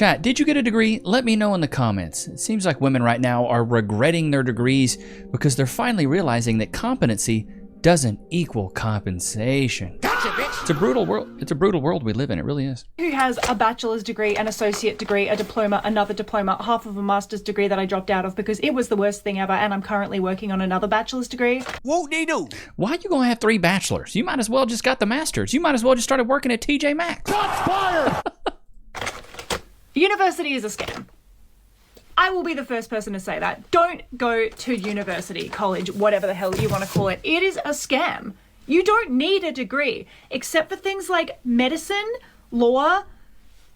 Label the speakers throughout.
Speaker 1: Chat, did you get a degree? Let me know in the comments. It seems like women right now are regretting their degrees because they're finally realizing that competency doesn't equal compensation.
Speaker 2: Gotcha, bitch.
Speaker 1: It's a brutal world. It's a brutal world we live in. It really is.
Speaker 3: Who has a bachelor's degree, an associate degree, a diploma, another diploma, half of a master's degree that I dropped out of because it was the worst thing ever, and I'm currently working on another bachelor's degree.
Speaker 2: Won't they do?
Speaker 1: Why are you gonna have 3 bachelors? You might as well just got the master's. You might as well just started working at TJ Maxx.
Speaker 2: Shots fired!
Speaker 3: University is a scam. I will be the first person to say that. Don't go to university, college, whatever the hell you want to call it. It is a scam. You don't need a degree, except for things like medicine, law,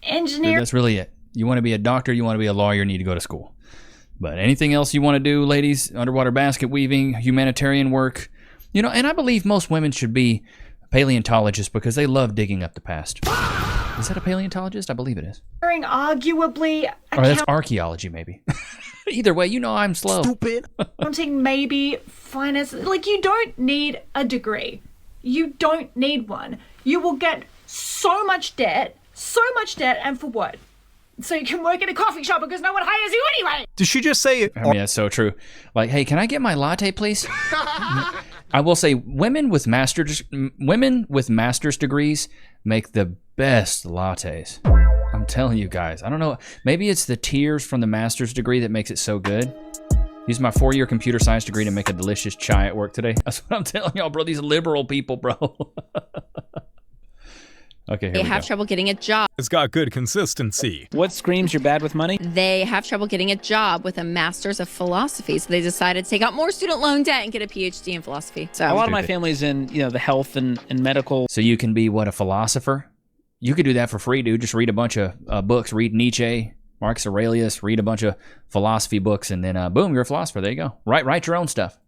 Speaker 3: engineering.
Speaker 1: That's really it. You want to be a doctor, you want to be a lawyer, you need to go to school. But anything else you want to do, ladies, underwater basket weaving, humanitarian work, you know, and I believe most women should be paleontologists because they love digging up the past. Is that a paleontologist? I believe it is.
Speaker 3: Arguably,
Speaker 1: Or that's archaeology, maybe. Either way, you know I'm slow.
Speaker 2: Stupid.
Speaker 3: accounting, maybe finance. Like, you don't need a degree. You don't need one. You will get so much debt, and for what? So you can work in a coffee shop because no one hires you anyway.
Speaker 4: Did she just say?
Speaker 1: I mean, that's so true. Like, hey, can I get my latte, please? I will say, women with master's degrees make the best lattes. I'm telling you guys. I don't know. Maybe it's the tears from the master's degree that makes it so good. Use my 4-year computer science degree to make a delicious chai at work today. That's what I'm telling y'all, bro. These liberal people, bro. Okay, here
Speaker 5: They
Speaker 1: we
Speaker 5: have
Speaker 1: go.
Speaker 5: trouble getting a job.
Speaker 4: It's got good consistency.
Speaker 6: What screams you're bad with money?
Speaker 5: They have trouble getting a job with a master's of philosophy, so they decided to take out more student loan debt and get a PhD in philosophy. So
Speaker 6: A lot of my
Speaker 1: Stupid.
Speaker 6: family's in, the health and medical.
Speaker 1: So you can be, what, a philosopher? You could do that for free, dude. Just read a bunch of books. Read Nietzsche, Marcus Aurelius. Read a bunch of philosophy books, and then boom, you're a philosopher. There you go. Write your own stuff.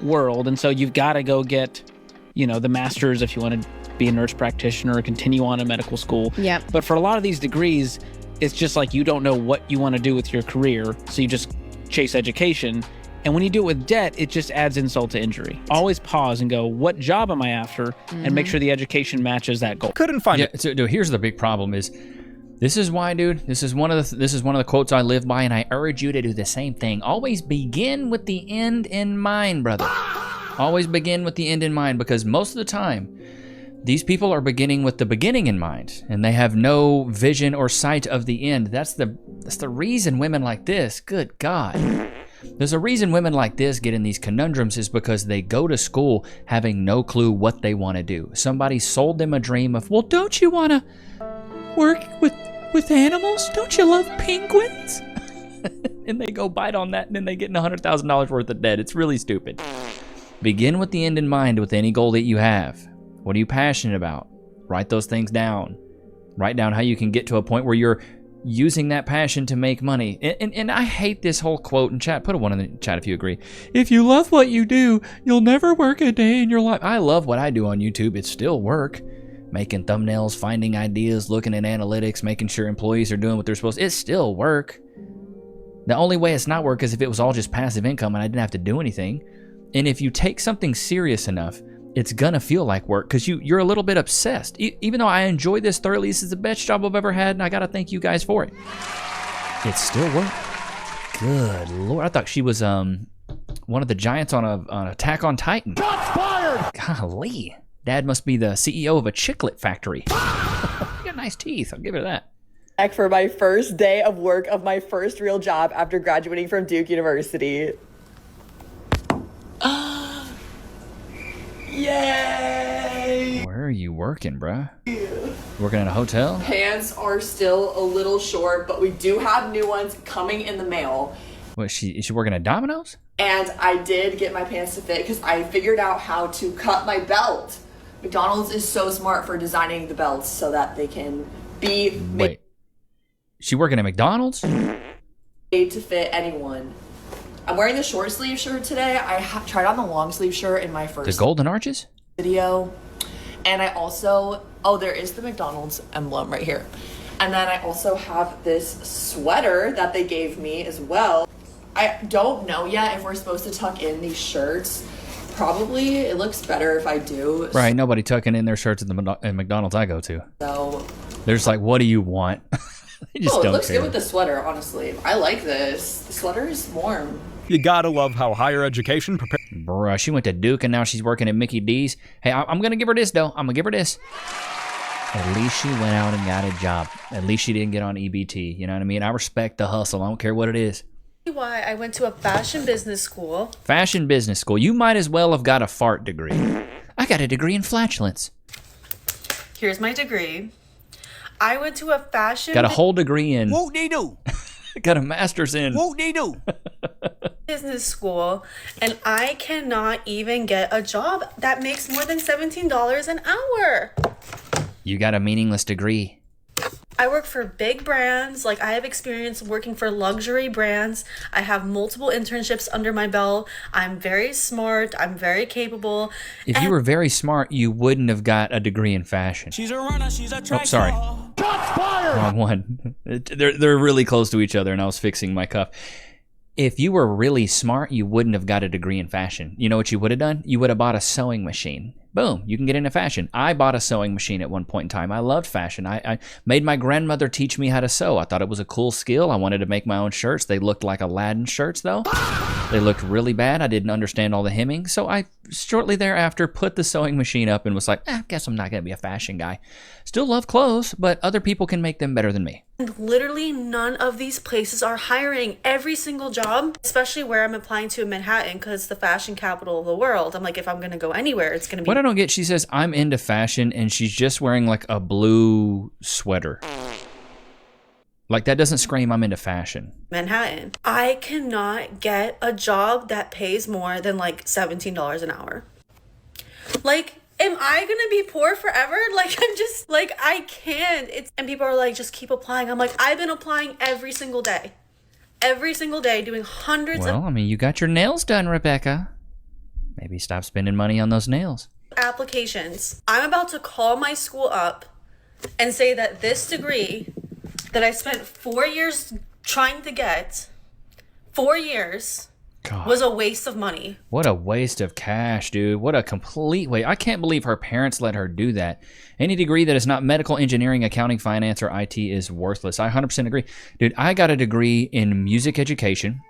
Speaker 6: world. And so you've got to go get, the master's if you want to be a nurse practitioner or continue on in medical school.
Speaker 5: Yep.
Speaker 6: But for a lot of these degrees, it's just like you don't know what you want to do with your career. So you just chase education. And when you do it with debt, it just adds insult to injury. Always pause and go, what job am I after? And make sure the education matches that goal.
Speaker 4: Couldn't find
Speaker 1: Yeah.
Speaker 4: it.
Speaker 1: So, dude, here's the big problem: this is why, dude. This is one of the quotes I live by, and I urge you to do the same thing. Always begin with the end in mind, brother. Always begin with the end in mind, because most of the time, these people are beginning with the beginning in mind, and they have no vision or sight of the end. That's the reason women like this. Good God. There's a reason women like this get in these conundrums is because they go to school having no clue what they want to do. Somebody sold them a dream of, well, don't you want to work with animals? Don't you love penguins? And they go bite on that, and then they get in $100,000 worth of debt. It's really stupid. Begin with the end in mind with any goal that you have. What are you passionate about? Write those things down. Write down how you can get to a point where you're using that passion to make money. And I hate this whole quote in chat. Put a 1 in the chat if you agree. If you love what you do, you'll never work a day in your life. I love what I do on YouTube. It's still work. Making thumbnails, finding ideas, looking at analytics, making sure employees are doing what they're supposed to. It's still work. The only way it's not work is if it was all just passive income and I didn't have to do anything. And if you take something serious enough, it's gonna feel like work because you're a little bit obsessed. Even though I enjoy this thoroughly, this is the best job I've ever had, and I gotta thank you guys for it. It's still work. Good Lord, I thought she was one of the giants on Attack on Titan.
Speaker 2: Shots fired!
Speaker 1: Golly, Dad must be the CEO of a chiclet factory. You got nice teeth. I'll give her that.
Speaker 7: Back for my first day of work of my first real job after graduating from Duke University. Yay!
Speaker 1: Where are you working, bruh? Working at a hotel?
Speaker 7: Pants are still a little short, but we do have new ones coming in the mail.
Speaker 1: What, is she working at Domino's?
Speaker 7: And I did get my pants to fit because I figured out how to cut my belt. McDonald's is so smart for designing the belts so that they can be
Speaker 1: Wait. She working at McDonald's?
Speaker 7: made to fit anyone. I'm wearing the short sleeve shirt today. I tried on the long sleeve shirt in my
Speaker 1: The
Speaker 7: first
Speaker 1: Golden Arches?
Speaker 7: video. And I also, there is the McDonald's emblem right here. And then I also have this sweater that they gave me as well. I don't know yet if we're supposed to tuck in these shirts. Probably. It looks better if I do.
Speaker 1: Right, nobody tucking in their shirts at the McDonald's I go to.
Speaker 7: So
Speaker 1: They're just like, what do you want? They just
Speaker 7: Oh, it
Speaker 1: don't
Speaker 7: looks
Speaker 1: care.
Speaker 7: good with the sweater, honestly. I like this. The sweater is warm.
Speaker 4: You gotta love how higher education prepares.
Speaker 1: Bruh, she went to Duke and now she's working at Mickey D's. Hey, I'm going to give her this, though. I'm going to give her this. At least she went out and got a job. At least she didn't get on EBT. You know what I mean? I respect the hustle. I don't care what it is.
Speaker 8: Why I went to a fashion business school.
Speaker 1: Fashion business school. You might as well have got a fart degree. I got a degree in flatulence.
Speaker 8: Here's my degree. I went to a fashion
Speaker 1: Got a whole degree in.
Speaker 2: Whoop-dee-doo.
Speaker 1: Got a master's in.
Speaker 2: Whoop-dee-doo.
Speaker 8: business school, and I cannot even get a job that makes more than $17 an hour.
Speaker 1: You got a meaningless degree.
Speaker 8: I work for big brands. Like, I have experience working for luxury brands. I have multiple internships under my belt. I'm very smart. I'm very capable.
Speaker 1: If you were very smart, you wouldn't have got a degree in fashion.
Speaker 2: She's a runner, she's a track
Speaker 1: Oh, sorry.
Speaker 2: star. Shots fired!
Speaker 1: Wrong one. They're really close to each other, and I was fixing my cuff. If you were really smart, you wouldn't have got a degree in fashion. You know what you would have done? You would have bought a sewing machine. Boom, you can get into fashion. I bought a sewing machine at one point in time. I loved fashion. I made my grandmother teach me how to sew. I thought it was a cool skill. I wanted to make my own shirts. They looked like Aladdin shirts, though. They looked really bad. I didn't understand all the hemming. So I, shortly thereafter, put the sewing machine up and was like, I guess I'm not going to be a fashion guy. Still love clothes, but other people can make them better than me.
Speaker 8: Literally none of these places are hiring. Every single job, especially where I'm applying to in Manhattan, because it's the fashion capital of the world. I'm like, if I'm going to go anywhere, it's going to be...
Speaker 1: What I don't get, she says, I'm into fashion, and she's just wearing like a blue sweater. Like, that doesn't scream I'm into fashion.
Speaker 8: Manhattan. I cannot get a job that pays more than like $17 an hour. Like, am I gonna be poor forever? Like, I'm just, like, I can't. And people are like, just keep applying. I'm like, I've been applying every single day. Every single day, doing hundreds of
Speaker 1: Well, I mean, you got your nails done, Rebecca. Maybe stop spending money on those nails.
Speaker 8: applications. I'm about to call my school up and say that this degree that I spent 4 years trying to get, 4 years,
Speaker 1: God.
Speaker 8: was a waste of money.
Speaker 1: What a waste of cash, dude. What a complete waste. I can't believe her parents let her do that. Any degree that is not medical, engineering, accounting, finance, or IT is worthless. I 100% agree. Dude, I got a degree in music education.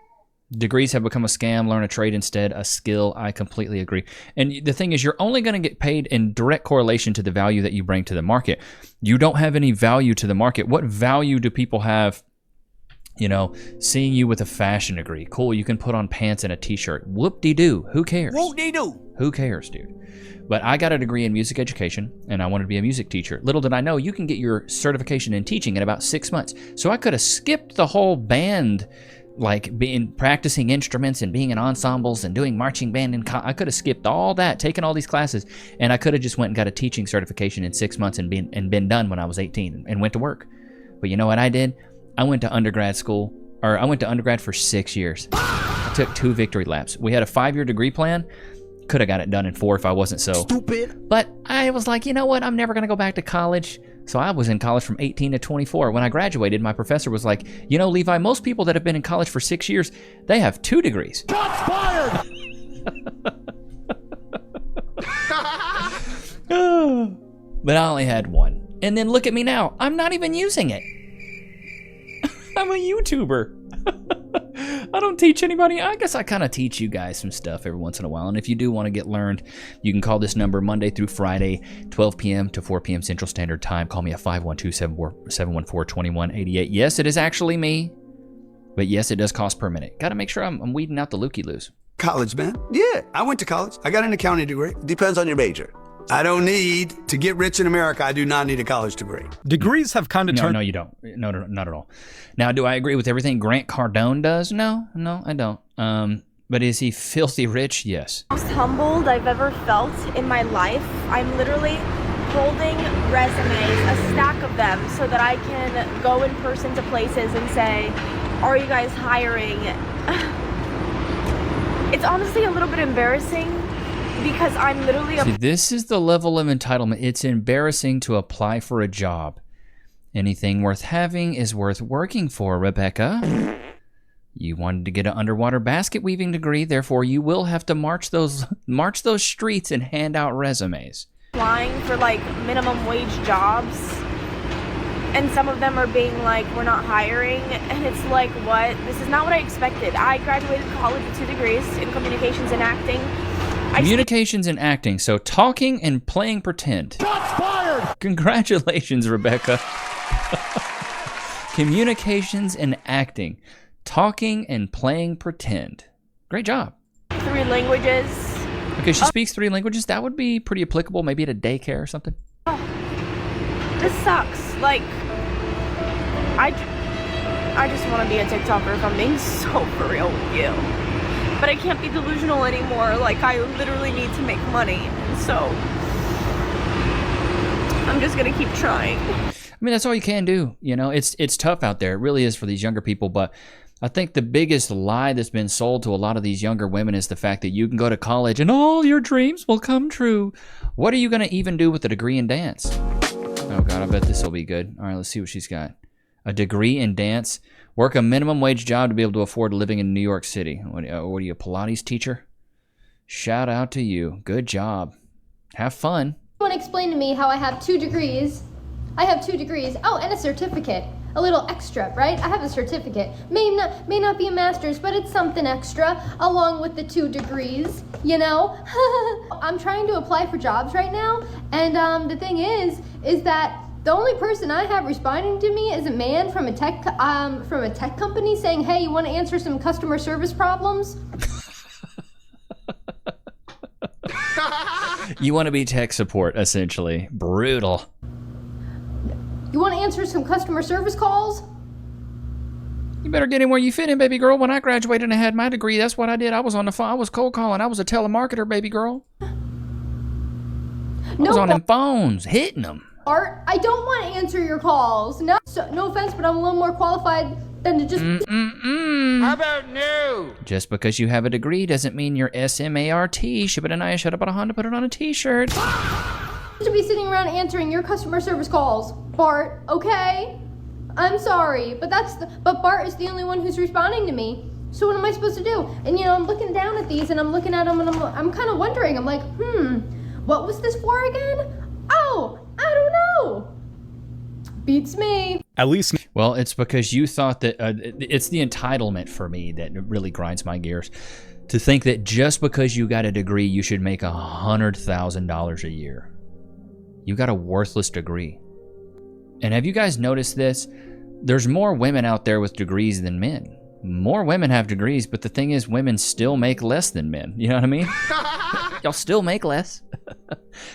Speaker 1: Degrees have become a scam. Learn a trade instead, a skill. I completely agree. And the thing is, you're only going to get paid in direct correlation to the value that you bring to the market. You don't have any value to the market. What value do people have, you know, seeing you with a fashion degree? Cool, you can put on pants and a t-shirt. Whoop-de-doo. Who cares?
Speaker 2: Whoop-de-doo.
Speaker 1: Who cares, dude? But I got a degree in music education, and I wanted to be a music teacher. Little did I know, you can get your certification in teaching in about 6 months. So I could have skipped the whole band, like practicing instruments and being in ensembles and doing marching band. I could have skipped all that, taken all these classes, and I could have just went and got a teaching certification in 6 months and been done when I was 18 and went to work. But you know what I did? I went to undergrad school, or I went to undergrad for 6 years. I took 2 victory laps. We had a 5-year degree plan. Could have got it done in 4 if I wasn't so
Speaker 2: Stupid.
Speaker 1: But I was like, you know what? I'm never going to go back to college. So I was in college from 18 to 24. When I graduated, my professor was like, you know, Levi, most people that have been in college for 6 years, they have 2 degrees.
Speaker 2: Shots fired.
Speaker 1: But I only had 1. And then look at me now. I'm not even using it. I'm a YouTuber. I don't teach anybody. I guess I kind of teach you guys some stuff every once in a while. And if you do want to get learned, you can call this number Monday through Friday, 12 p.m. to 4 p.m. Central Standard Time. Call me at 512-714-2188. Yes, it is actually me. But yes, it does cost per minute. Got to make sure I'm weeding out the looky-loos.
Speaker 9: College, man. Yeah, I went to college. I got an accounting degree.
Speaker 10: Depends on your major.
Speaker 9: I don't need to get rich in America. I do not need a college degree.
Speaker 4: Degrees have kind of turned...
Speaker 1: No, you don't. No, not at all. Now, do I agree with everything Grant Cardone does? No, I don't. But is he filthy rich? Yes.
Speaker 11: Most humbled I've ever felt in my life. I'm literally holding resumes, a stack of them, so that I can go in person to places and say, are you guys hiring? It's honestly a little bit embarrassing because I'm literally...
Speaker 1: See, this is the level of entitlement. It's embarrassing to apply for a job. Anything worth having is worth working for, Rebecca. You wanted to get an underwater basket weaving degree, therefore you will have to march those streets and hand out resumes.
Speaker 11: Applying for like minimum wage jobs and some of them are being like, we're not hiring, and it's like, what? This is not what I expected. I graduated college with 2 degrees in communications and acting.
Speaker 1: Communications and acting. So talking and playing pretend.
Speaker 2: Shots fired!
Speaker 1: Congratulations, Rebecca. Communications and acting. Talking and playing pretend. Great job.
Speaker 11: 3 languages.
Speaker 1: Okay, she speaks 3 languages. That would be pretty applicable, maybe at a daycare or something.
Speaker 11: Oh, this sucks. Like, I just want to be a TikToker if I'm being so for real with you. But I can't be delusional anymore. Like, I literally need to make money. And so, I'm just going to keep trying.
Speaker 1: I mean, that's all you can do. You know, it's tough out there. It really is for these younger people. But I think the biggest lie that's been sold to a lot of these younger women is the fact that you can go to college and all your dreams will come true. What are you going to even do with a degree in dance? Oh, God, I bet this will be good. All right, let's see what she's got. A degree in dance. Work a minimum wage job to be able to afford living in New York City. What are you, a Pilates teacher? Shout out to you. Good job. Have fun.
Speaker 10: You want to explain to me how I have 2 degrees? I have 2 degrees. Oh, and a certificate. A little extra, right? I have a certificate. May not be a master's, but it's something extra along with the 2 degrees, you know? I'm trying to apply for jobs right now, and the thing is that the only person I have responding to me is a man from a tech company saying, "Hey, you want to answer some customer service problems?"
Speaker 1: You want to be tech support, essentially. Brutal.
Speaker 10: You want to answer some customer service calls?
Speaker 1: You better get in where you fit in, baby girl. When I graduated and had my degree, that's what I did. I was on the phone. I was cold calling. I was a telemarketer, baby girl. I was on them phones, hitting them.
Speaker 10: Art, I don't want to answer your calls. No offense, but I'm a little more qualified than to just...
Speaker 1: How about no? Just because you have a degree doesn't mean you're SMART. Shibananaya, shut up on a Honda, put it on a t-shirt.
Speaker 10: to be sitting around answering your customer service calls, Bart, okay? I'm sorry, but Bart is the only one who's responding to me. So what am I supposed to do? And you know, I'm looking down at these and I'm looking at them and I'm kind of wondering. I'm like, what was this for again? Oh, I don't know. Beats me.
Speaker 4: At least.
Speaker 1: Well, it's because you thought that it's the entitlement for me that really grinds my gears. To think that just because you got a degree, you should make $100,000 a year. You got a worthless degree. And have you guys noticed this? There's more women out there with degrees than men. More women have degrees, but the thing is, women still make less than men. You know what I mean? Y'all still make less.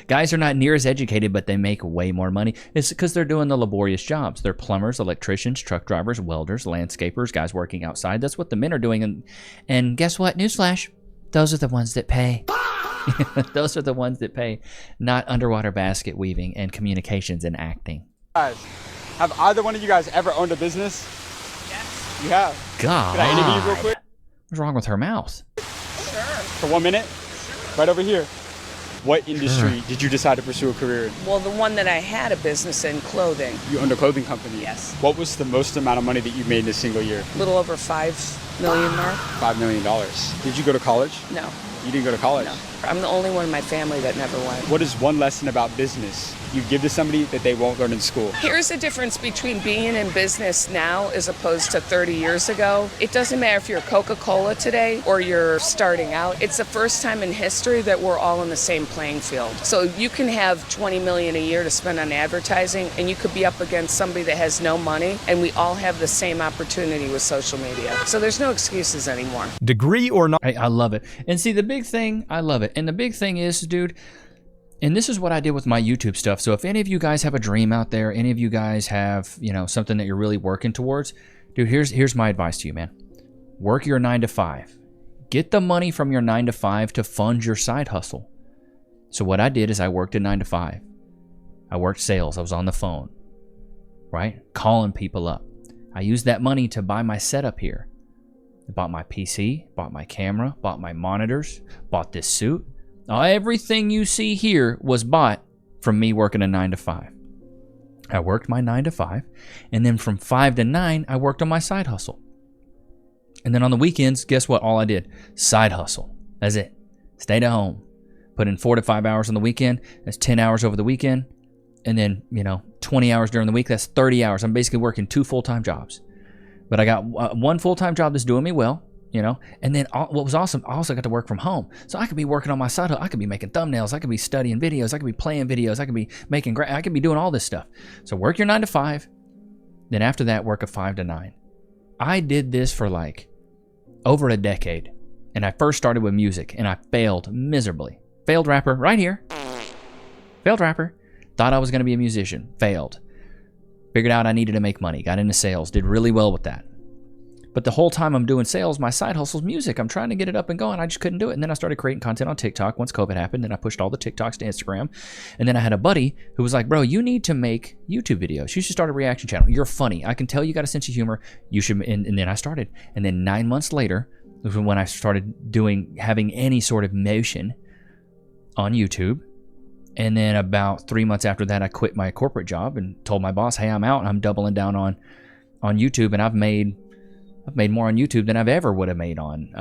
Speaker 1: Guys are not near as educated, but they make way more money. It's because they're doing the laborious jobs. They're plumbers, electricians, truck drivers, welders, landscapers, guys working outside. That's what the men are doing. And guess what? Newsflash. Those are the ones that pay. Those are the ones that pay. Not underwater basket weaving and communications and acting.
Speaker 12: Guys, have either one of you guys ever owned a business? Yes. You have?
Speaker 1: God.
Speaker 12: Can I interview you real quick?
Speaker 1: What's wrong with her mouth?
Speaker 12: Sure. For 1 minute? Sure. Right over here. What industry did you decide to pursue a career in?
Speaker 13: Well, the one that I had a business in, clothing.
Speaker 12: You owned a clothing company?
Speaker 13: Yes.
Speaker 12: What was the most amount of money that you made in a single year?
Speaker 13: A little over $5 million mark.
Speaker 12: $5 million. Did you go to college?
Speaker 13: No.
Speaker 12: You didn't go to college?
Speaker 13: No. I'm the only one in my family that never went.
Speaker 12: What is one lesson about business you give to somebody that they won't learn in school?
Speaker 13: Here's the difference between being in business now as opposed to 30 years ago. It doesn't matter if you're Coca-Cola today or you're starting out. It's the first time in history that we're all in the same playing field. So you can have $20 million a year to spend on advertising, and you could be up against somebody that has no money, and we all have the same opportunity with social media. So there's no excuses anymore.
Speaker 4: Degree or not.
Speaker 1: I love it. And see, the big thing, I love it. And the big thing is, dude, and this is what I did with my YouTube stuff. So if any of you guys have a dream out there, any of you guys have, you know, something that you're really working towards, dude, here's my advice to you, man. Work your 9 to 5. Get the money from your 9 to 5 to fund your side hustle. So what I did is I worked a 9 to 5. I worked sales. I was on the phone, right? Calling people up. I used that money to buy my setup here. I bought my PC, bought my camera, bought my monitors, bought this suit. Everything you see here was bought from me working a 9 to 5. I worked my 9 to 5, and then from 5 to 9, I worked on my side hustle. And then on the weekends, guess what? All I did, side hustle. That's it. Stayed at home. Put in 4 to 5 hours on the weekend. That's 10 hours over the weekend. And then, 20 hours during the week, that's 30 hours. I'm basically working 2 full-time jobs. But I got one full-time job that's doing me well, And then what was awesome, I also got to work from home. So I could be working on my side hustle. I could be making thumbnails. I could be studying videos. I could be playing videos. I could be I could be doing all this stuff. So work your 9 to 5. Then after that, work a 5 to 9. I did this for like over a decade. And I first started with music, and I failed miserably. Failed rapper right here. Failed rapper. Thought I was going to be a musician. Failed. Figured out I needed to make money. Got into sales. Did really well with that. But the whole time I'm doing sales, my side hustle's music. I'm trying to get it up and going. I just couldn't do it. And then I started creating content on TikTok once COVID happened. Then I pushed all the TikToks to Instagram. And then I had a buddy who was like, bro, you need to make YouTube videos. You should start a reaction channel. You're funny. I can tell you got a sense of humor. You should. And then I started. And then 9 months later was when I started having any sort of motion on YouTube. And then about 3 months after that, I quit my corporate job and told my boss, hey, I'm out and I'm doubling down on YouTube. And I've made more on YouTube than I've ever would have made on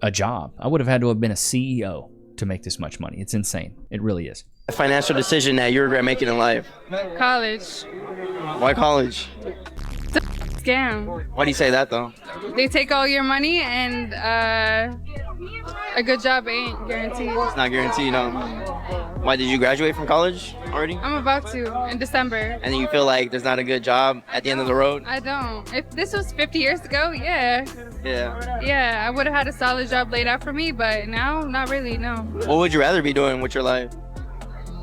Speaker 1: a job. I would have had to have been a CEO to make this much money. It's insane. It really is.
Speaker 14: A financial decision that you regret making in life.
Speaker 15: College.
Speaker 14: Why college?
Speaker 15: It's a scam.
Speaker 14: Why do you say that though?
Speaker 15: They take all your money and a good job ain't guaranteed.
Speaker 14: It's not guaranteed, no. Why did you graduate from college already?
Speaker 15: I'm about to in December.
Speaker 14: And then you feel like there's not a good job at the end of the road?
Speaker 15: I don't. If this was 50 years ago, yeah.
Speaker 14: Yeah.
Speaker 15: Yeah, I would have had a solid job laid out for me, but now, not really, no.
Speaker 14: What would you rather be doing with your life?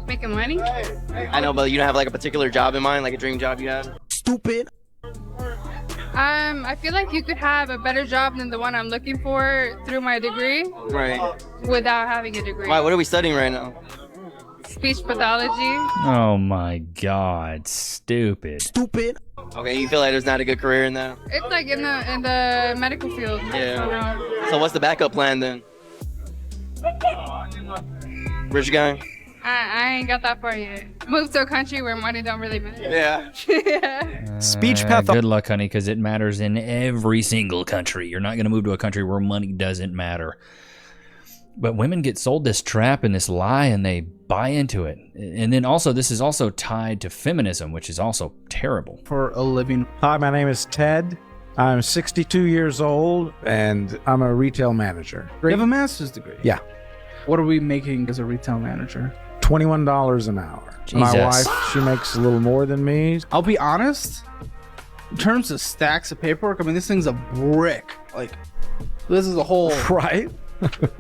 Speaker 15: Making money?
Speaker 14: I know, but you don't have like a particular job in mind, like a dream job you have? Stupid.
Speaker 15: I feel like you could have a better job than the one I'm looking for through my degree.
Speaker 14: Right.
Speaker 15: Without having a degree.
Speaker 14: Why? What are we studying right now?
Speaker 15: Speech pathology.
Speaker 1: Oh my God, stupid.
Speaker 14: Stupid. Okay, you feel like there's not a good career in that?
Speaker 15: It's like in the medical field.
Speaker 14: Yeah. So what's the backup plan then? Rich guy?
Speaker 15: I ain't got that far yet. Move to a country where money don't really matter.
Speaker 14: Yeah.
Speaker 15: Yeah.
Speaker 4: Speech path.
Speaker 1: Good luck, honey, because it matters in every single country. You're not going to move to a country where money doesn't matter. But women get sold this trap and this lie, and they buy into it. And then also, this is also tied to feminism, which is also terrible.
Speaker 16: For a living.
Speaker 17: Hi, my name is Ted. I'm 62 years old, and I'm a retail manager.
Speaker 16: You have a master's degree?
Speaker 17: Yeah.
Speaker 16: What are we making as a retail manager?
Speaker 17: $21 an hour.
Speaker 1: Jesus.
Speaker 17: My wife, she makes a little more than me.
Speaker 16: I'll be honest, in terms of stacks of paperwork, I mean, this thing's a brick. Like, this is a whole...
Speaker 17: Right?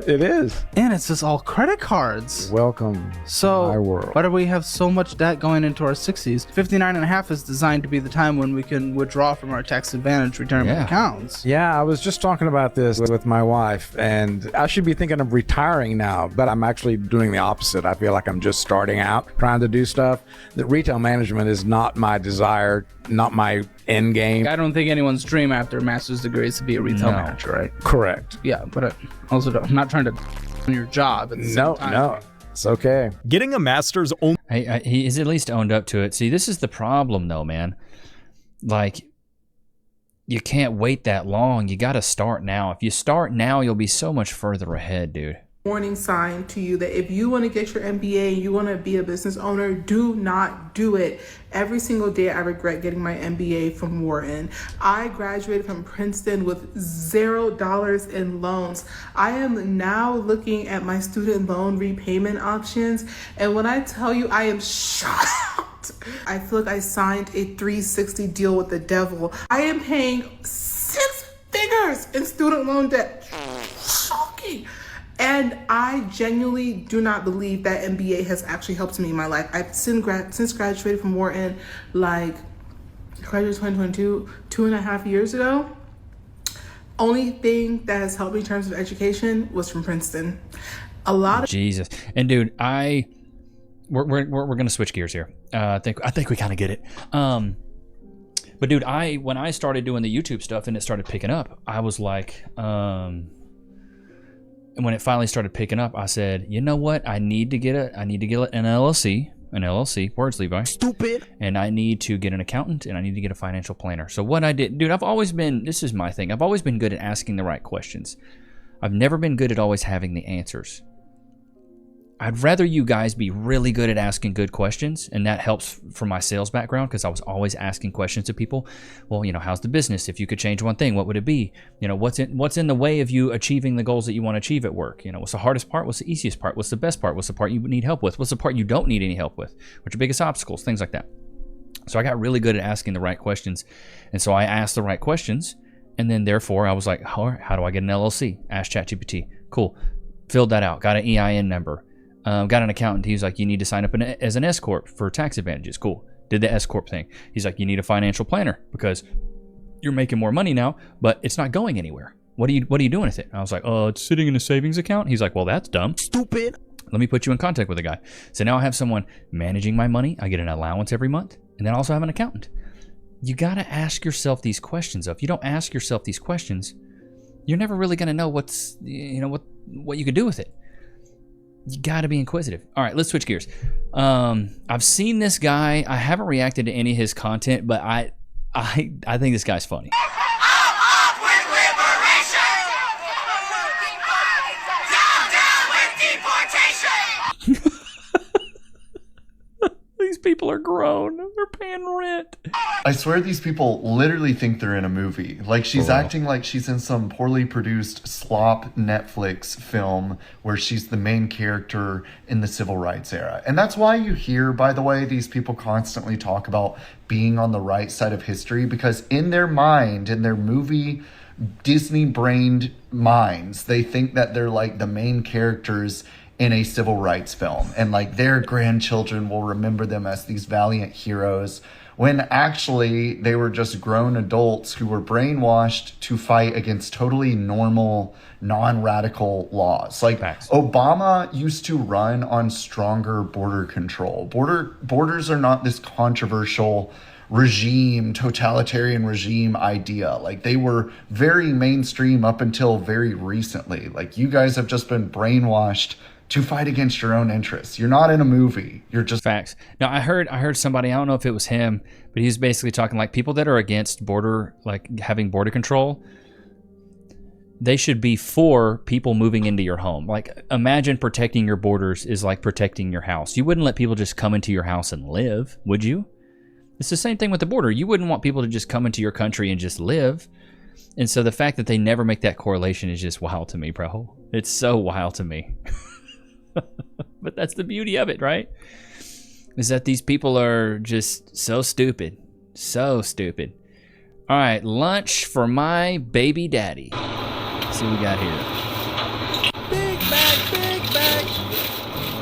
Speaker 17: It is.
Speaker 16: And it's just all credit cards.
Speaker 17: Welcome
Speaker 16: so,
Speaker 17: to my world.
Speaker 16: Why do we have so much debt going into our 60s? 59 and a half is designed to be the time when we can withdraw from our tax advantage retirement accounts.
Speaker 17: Yeah, I was just talking about this with my wife, and I should be thinking of retiring now, but I'm actually doing the opposite. I feel like I'm just starting out, trying to do stuff. That retail management is not my desire, not my end game.
Speaker 16: I don't think anyone's dream after a master's degree is to be a retail manager, right?
Speaker 17: Correct.
Speaker 16: Yeah, but I'm not trying to on your job at the same time.
Speaker 17: No, it's okay.
Speaker 4: Getting a master's only.
Speaker 1: Hey, he's at least owned up to it. See, this is the problem, though, man. Like, you can't wait that long. You got to start now. If you start now, you'll be so much further ahead, dude.
Speaker 18: Warning sign to you that if you want to get your MBA and you want to be a business owner, do not do it. Every single day I regret getting my MBA from Wharton. I graduated from Princeton with $0 in loans. I am now looking at my student loan repayment options, and when I tell you I am shocked, I feel like I signed a 360 deal with the devil. I am paying 6 figures in student loan debt. Shocking. And I genuinely do not believe that MBA has actually helped me in my life. I've since graduated from Wharton, like graduated 2022, 2.5 years ago. Only thing that has helped me in terms of education was from Princeton. A lot of
Speaker 1: Jesus. And dude, we're gonna switch gears here. I think we kind of get it. But dude, when I started doing the YouTube stuff and it started picking up, I was like, and when it finally started picking up, I said, you know what? I need to get an LLC, words, Levi.
Speaker 14: Stupid.
Speaker 1: And I need to get an accountant, and I need to get a financial planner. So what I did, dude, this is my thing. I've always been good at asking the right questions. I've never been good at always having the answers. I'd rather you guys be really good at asking good questions, and that helps from my sales background because I was always asking questions to people. Well, how's the business? If you could change one thing, what would it be? What's in the way of you achieving the goals that you want to achieve at work? What's the hardest part? What's the easiest part? What's the best part? What's the part you need help with? What's the part you don't need any help with? What's your biggest obstacles? Things like that. So I got really good at asking the right questions, and so I asked the right questions, and then therefore I was like, how do I get an LLC? Ask ChatGPT. Cool. Filled that out. Got an EIN number. Got an accountant. He's like, you need to sign up as an S Corp for tax advantages. Cool. Did the S Corp thing. He's like, you need a financial planner because you're making more money now, but it's not going anywhere. What are you doing with it? I was like, it's sitting in a savings account. He's like, well, that's dumb. Stupid. Let me put you in contact with a guy. So now I have someone managing my money. I get an allowance every month, and then I also have an accountant. You got to ask yourself these questions. If you don't ask yourself these questions, you're never really going to know what you could do with it. You got to be inquisitive. All right, let's switch gears. I've seen this guy. I haven't reacted to any of his content, but I think this guy's funny. These people are grown. They're paying rent.
Speaker 19: I swear these people literally think they're in a movie. Like, she's acting like she's in some poorly produced slop Netflix film where she's the main character in the civil rights era. And that's why you hear, by the way, these people constantly talk about being on the right side of history, because in their mind, in their movie Disney-brained minds, they think that they're like the main characters in a civil rights film, and like their grandchildren will remember them as these valiant heroes, when actually they were just grown adults who were brainwashed to fight against totally normal, non-radical laws. Like, Obama used to run on stronger border control. Borders are not this controversial regime, totalitarian regime idea. Like, they were very mainstream up until very recently. Like, you guys have just been brainwashed to fight against your own interests. You're not in a movie. You're just...
Speaker 1: Facts. Now, I heard somebody, I don't know if it was him, but he was basically talking like people that are against having border control, they should be for people moving into your home. Like, imagine protecting your borders is like protecting your house. You wouldn't let people just come into your house and live, would you? It's the same thing with the border. You wouldn't want people to just come into your country and just live. And so the fact that they never make that correlation is just wild to me, bro. It's so wild to me. But that's the beauty of it, right? Is that these people are just so stupid. So stupid. All right, lunch for my baby daddy. Let's see what we got here.
Speaker 2: Big bag.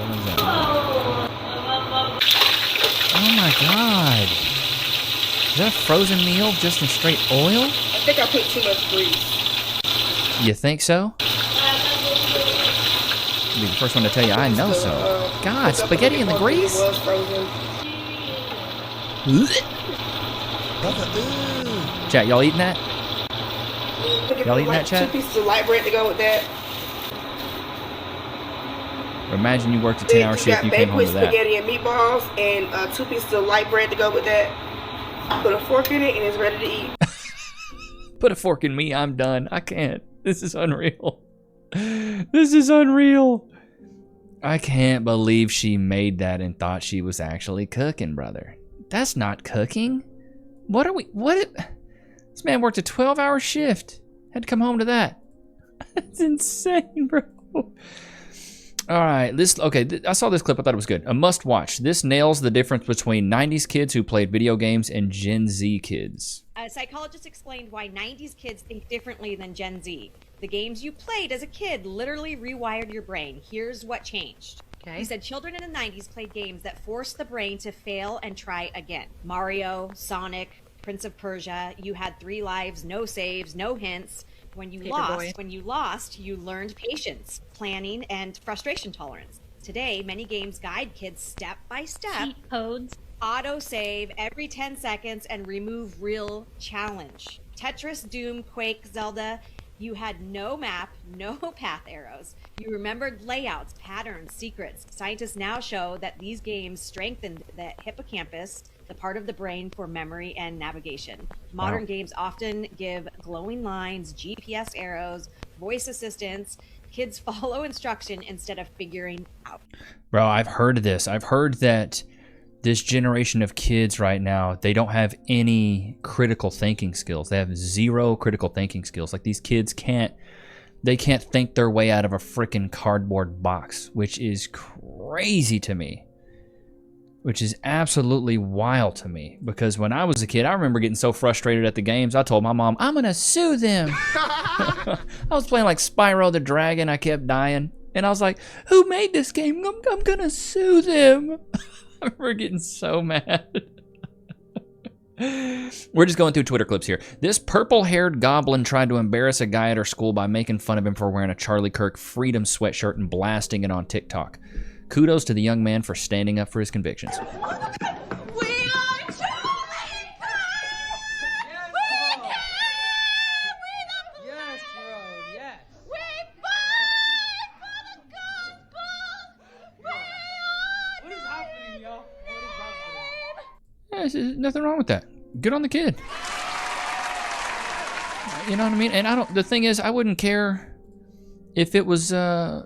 Speaker 1: What is that? Oh my God. Is that a frozen meal just in straight oil?
Speaker 20: I think I put too much grease.
Speaker 1: You think so? I'll be the first one to tell you I know so. God, spaghetti in the grease? Chat, y'all eating that? Y'all eating that, chat?
Speaker 20: 2 pieces of light bread to go with that.
Speaker 1: Imagine you worked a 10-hour shift, you came home with that.
Speaker 20: Spaghetti and meatballs and 2 pieces of light bread to go with that. Put a fork in it and it's ready to eat.
Speaker 1: Put a fork in me, I'm done. I can't. This is unreal. This is unreal. I can't believe she made that and thought she was actually cooking, brother. That's not cooking. This man worked a 12-hour shift. Had to come home to that. That's insane, bro. All right, I saw this clip. I thought it was good. A must watch. This nails the difference between 90s kids who played video games and Gen Z kids.
Speaker 21: A psychologist explained why 90s kids think differently than Gen Z. The games you played as a kid literally rewired your brain. Here's what changed. Okay. He said children in the 90s played games that forced the brain to fail and try again. Mario, Sonic, Prince of Persia. You had 3 lives, no saves, no hints. When you lost, you learned patience, planning, and frustration tolerance. Today, many games guide kids step by step. Cheat codes. Auto-save every 10 seconds and remove real challenge. Tetris, Doom, Quake, Zelda, you had no map, no path arrows. You remembered layouts, patterns, secrets. Scientists now show that these games strengthened the hippocampus, the part of the brain for memory and navigation. Modern games often give glowing lines, GPS arrows, voice assistants. Kids follow instruction instead of figuring out.
Speaker 1: Bro, I've heard this. I've heard that this generation of kids right now, they don't have any critical thinking skills. They have zero critical thinking skills. Like, these kids can't think their way out of a freaking cardboard box, which is crazy to me. Which is absolutely wild to me. Because when I was a kid, I remember getting so frustrated at the games, I told my mom, I'm gonna sue them. I was playing like Spyro the Dragon, I kept dying. And I was like, who made this game? I'm gonna sue them. I remember getting so mad. We're just going through Twitter clips here. This purple-haired goblin tried to embarrass a guy at her school by making fun of him for wearing a Charlie Kirk Freedom sweatshirt and blasting it on TikTok. Kudos to the young man for standing up for his convictions. There's nothing wrong with that. Good on the kid. You know what I mean? And the thing is, I wouldn't care if it was, I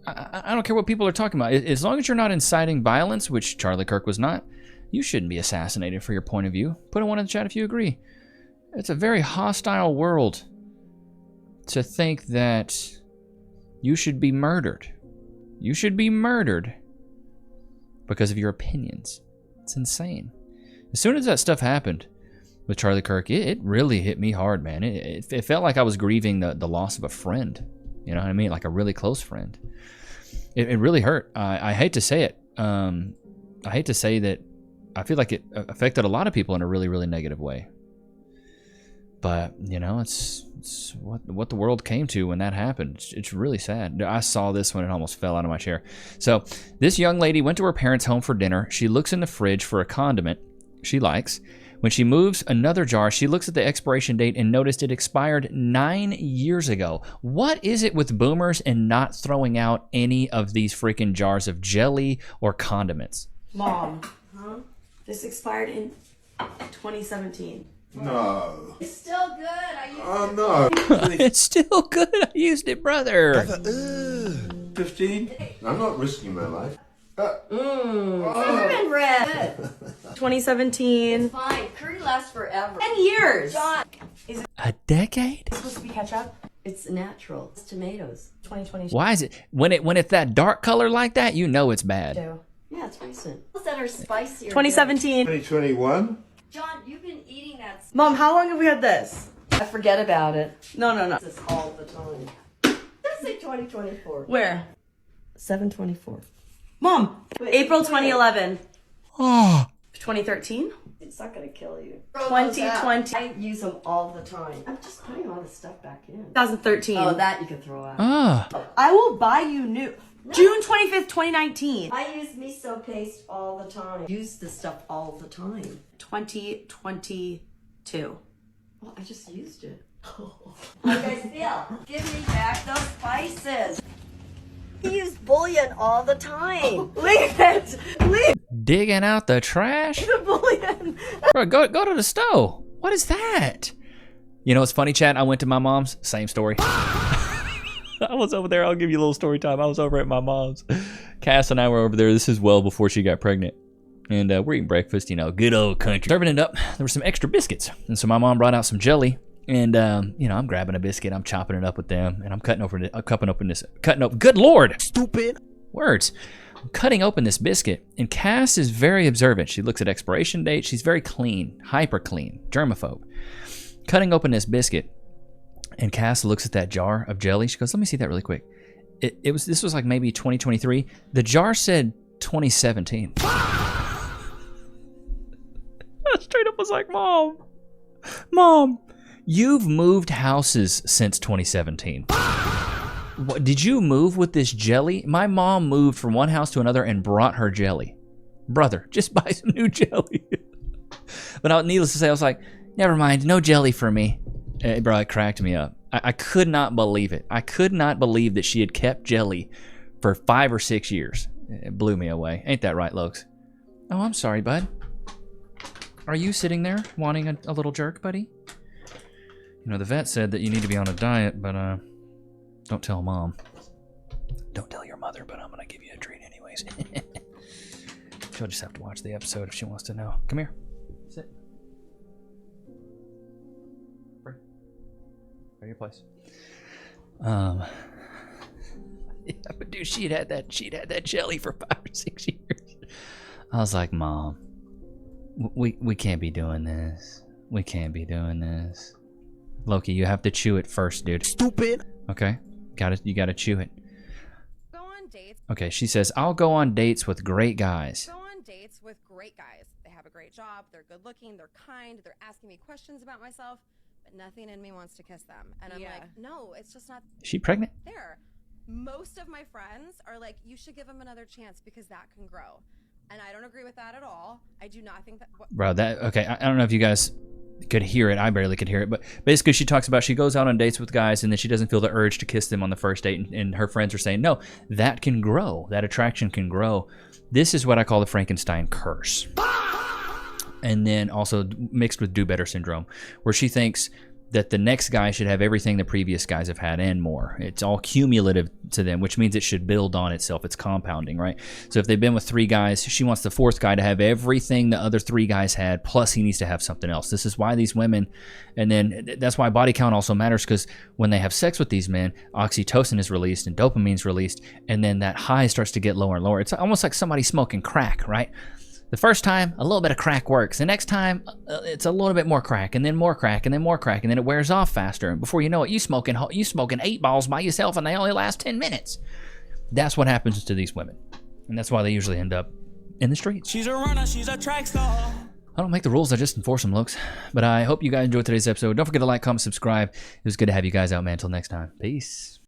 Speaker 1: don't care what people are talking about. As long as you're not inciting violence, which Charlie Kirk was not, you shouldn't be assassinated for your point of view. Put a 1 in the chat if you agree. It's a very hostile world to think that you should be murdered. You should be murdered because of your opinions. It's insane. As soon as that stuff happened with Charlie Kirk, it really hit me hard, man. It felt like I was grieving the loss of a friend. You know what I mean? Like a really close friend. It really hurt. I hate to say it. I hate to say that I feel like it affected a lot of people in a really, really negative way. But, you know, it's what the world came to when that happened. It's really sad. I saw this when it almost fell out of my chair. So this young lady went to her parents' home for dinner. She looks in the fridge for a condiment she likes. When she moves another jar, she looks at the expiration date and noticed it expired 9 years ago. What is it with boomers and not throwing out any of these freaking jars of jelly or condiments?
Speaker 3: Mom, this expired in 2017.
Speaker 22: No.
Speaker 3: It's still good. I used
Speaker 22: Oh,
Speaker 3: it.
Speaker 22: no.
Speaker 1: It's still good. I used it, brother.
Speaker 22: 15? I'm not risking my life.
Speaker 3: Cinnamon red. 2017.
Speaker 21: It's fine. Curry lasts forever.
Speaker 3: 10 years.
Speaker 21: John.
Speaker 3: Is it
Speaker 1: A decade?
Speaker 3: supposed to be ketchup? It's natural. It's tomatoes. 2020.
Speaker 1: Why is it when it's that dark color like that? You know it's bad.
Speaker 3: Yeah, it's recent.
Speaker 21: That are spicier.
Speaker 3: 2017.
Speaker 22: 2021?
Speaker 21: John, you've been eating that.
Speaker 3: Mom, how long have we had this? I forget about it. No.
Speaker 21: This all the time. Let's say 2024.
Speaker 3: Where? 7/24. Mom, April 2011.
Speaker 1: Oh.
Speaker 3: 2013.
Speaker 21: It's not gonna kill you.
Speaker 3: 2020.
Speaker 21: I use them all the time. I'm just putting all the stuff back in.
Speaker 3: 2013.
Speaker 21: Oh, that you can throw out.
Speaker 1: Ah.
Speaker 3: I will buy you new. June 25th, 2019.
Speaker 21: I use miso paste all the time. Use this stuff all the time.
Speaker 3: 2022.
Speaker 21: Well, I just used it. How you guys feel? Give me back those spices. You use bouillon all the time.
Speaker 3: Leave it. Leave
Speaker 1: Digging out the trash?
Speaker 3: the bouillon.
Speaker 1: Bro, go to the stove. What is that? You know what's funny, chat? I went to my mom's. Same story. I was over there. I'll give you a little story time. I was over at my mom's. Cass and I were over there. This is well before she got pregnant. And we're eating breakfast, you know, good old country. Serving it up, there were some extra biscuits. And so my mom brought out some jelly. And, you know, I'm grabbing a biscuit. I'm chopping it up with them. And I'm cutting open this. Good Lord. Stupid. Words. I'm cutting open this biscuit. And Cass is very observant. She looks at expiration date. She's very clean. Hyper clean. Germaphobe. Cutting open this biscuit. And Cass looks at that jar of jelly. She goes, let me see that really quick. This was like maybe 2023. The jar said 2017. Straight up was like, Mom, you've moved houses since 2017. What, did you move with this jelly? My mom moved from one house to another and brought her jelly. Brother, just buy some new jelly. But needless to say, I was like, never mind, no jelly for me. Bro, it cracked me up. I could not believe it. I could not believe that she had kept jelly for 5 or 6 years. It blew me away. Ain't that right, Lokes? Oh, I'm sorry, bud. Are you sitting there wanting a little jerk, buddy? You know, the vet said that you need to be on a diet, but Don't tell mom. Don't tell your mother, but I'm gonna give you a treat anyways. She'll just have to watch the episode if she wants to know. Come here. Sit. Right to your place. Yeah, but dude, she'd had that jelly for 5 or 6 years. I was like, Mom, we can't be doing this. We can't be doing this. Loki, you have to chew it first, dude. Stupid. Okay, you gotta chew it.
Speaker 5: Go on dates.
Speaker 1: Okay, she says, I'll go on dates with great guys.
Speaker 5: Go on dates with great guys. They have a great job. They're good looking. They're kind. They're asking me questions about myself, but nothing in me wants to kiss them. And I'm like, no, it's just not.
Speaker 1: Is she pregnant?
Speaker 5: There. Most of my friends are like, you should give him another chance because that can grow. And I don't agree with that at all. I do not think that.
Speaker 1: Bro, okay, I don't know if you guys could hear it. I barely could hear it. But basically, she talks about she goes out on dates with guys and then she doesn't feel the urge to kiss them on the first date. And her friends are saying, no, that can grow. That attraction can grow. This is what I call the Frankenstein curse. And then also mixed with do better syndrome, where she thinks that the next guy should have everything the previous guys have had and more. It's all cumulative to them, which means it should build on itself. It's compounding, right? So if they've been with 3 guys, she wants the 4th guy to have everything the other 3 guys had, plus he needs to have something else. This is why these women, and then that's why body count also matters, because when they have sex with these men, oxytocin is released and dopamine's released, and then that high starts to get lower and lower. It's almost like somebody smoking crack, right? The first time, a little bit of crack works. The next time, it's a little bit more crack, and then more crack, and then more crack, and then it wears off faster. And before you know it, you smoking 8 balls by yourself, and they only last 10 minutes. That's what happens to these women, and that's why they usually end up in the streets.
Speaker 2: She's a runner, she's a track star.
Speaker 1: I don't make the rules, I just enforce them, looks. But I hope you guys enjoyed today's episode. Don't forget to like, comment, subscribe. It was good to have you guys out, man. Until next time, peace.